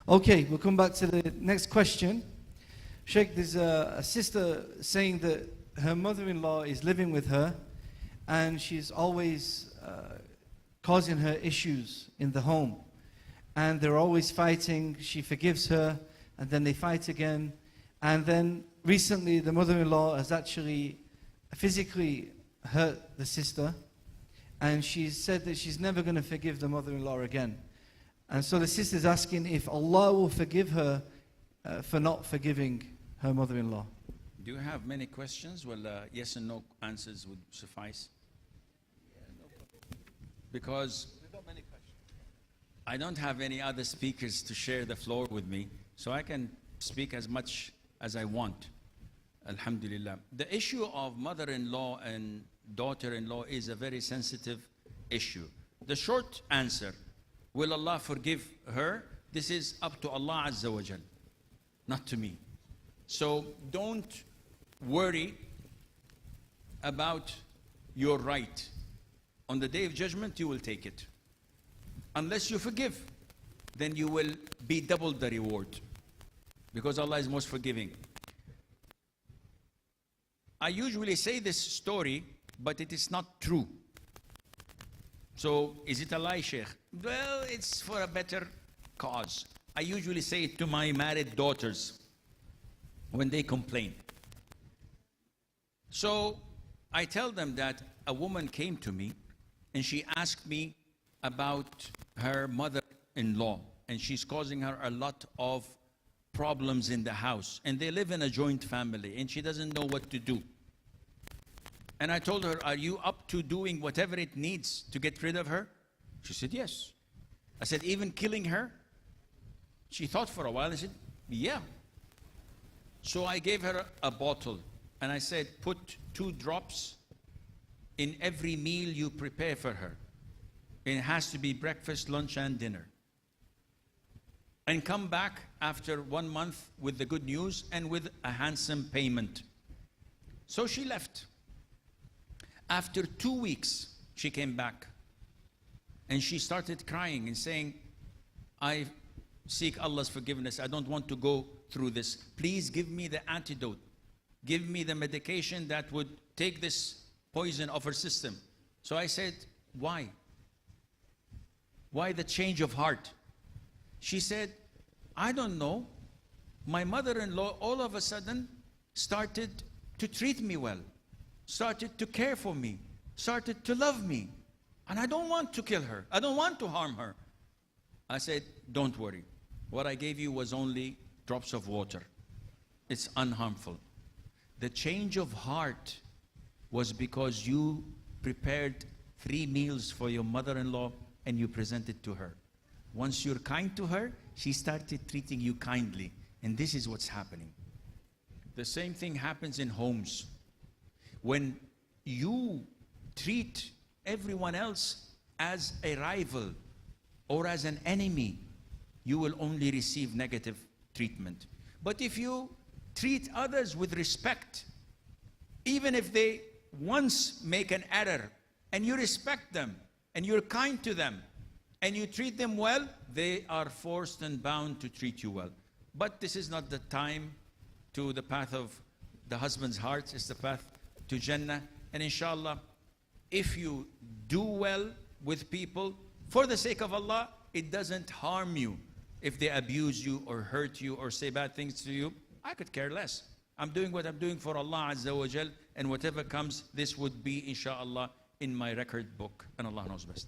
Okay, we'll come back to the next question. Sheikh, there's a sister saying that her mother-in-law is living with her and she's always causing her issues in the home. And they're always fighting. She forgives her and then they fight again. And then recently the mother-in-law has actually physically hurt the sister. And she said that she's never going to forgive the mother-in-law again. And so the sister's asking if Allah will forgive her for not forgiving her mother-in-law. Do you have many questions? Well, yes and no answers would suffice. Because I don't have any other speakers to share the floor with me, so I can speak as much as I want. Alhamdulillah. The issue of mother-in-law and daughter-in-law is a very sensitive issue. The short answer, will Allah forgive her? This is up to Allah Azza wa Jal, not to me. So don't worry about your right. On the Day of Judgment, you will take it. Unless you forgive, then you will be double the reward. Because Allah is most forgiving. I usually say this story, but it is not true. So, is it a lie, Sheikh? Well, it's for a better cause. I usually say it to my married daughters when they complain. So, I tell them that a woman came to me and she asked me about her mother-in-law, and she's causing her a lot of problems in the house, and they live in a joint family, and she doesn't know what to do. And I told her, are you up to doing whatever it needs to get rid of her? She said, yes. I said, even killing her? She thought for a while. I said, yeah. So I gave her a bottle, and I said, put 2 drops in every meal you prepare for her. It has to be breakfast, lunch, and dinner. And come back after 1 month with the good news and with a handsome payment. So she left. After 2 weeks, she came back. And she started crying and saying, I seek Allah's forgiveness. I don't want to go through this. Please give me the antidote. Give me the medication that would take this poison off her system. So I said, why? Why the change of heart? She said, I don't know. My mother-in-law all of a sudden started to treat me well, started to care for me, started to love me. And I don't want to kill her. I don't want to harm her. I said, don't worry. What I gave you was only drops of water. It's unharmful. The change of heart was because you prepared 3 meals for your mother-in-law and you presented to her. Once you're kind to her, she started treating you kindly. And this is what's happening. The same thing happens in homes. When you treat everyone else as a rival or as an enemy, you will only receive negative treatment. But if you treat others with respect, even if they once make an error, and you respect them, and you're kind to them, and you treat them well, they are forced and bound to treat you well. But this is not the time to the path of the husband's heart. It's the path to Jannah. And inshallah, if you do well with people, for the sake of Allah, it doesn't harm you. If they abuse you or hurt you or say bad things to you, I could care less. I'm doing what I'm doing for Allah Azza wa Jal, and whatever comes, this would be inshallah in my record book, and Allah knows best.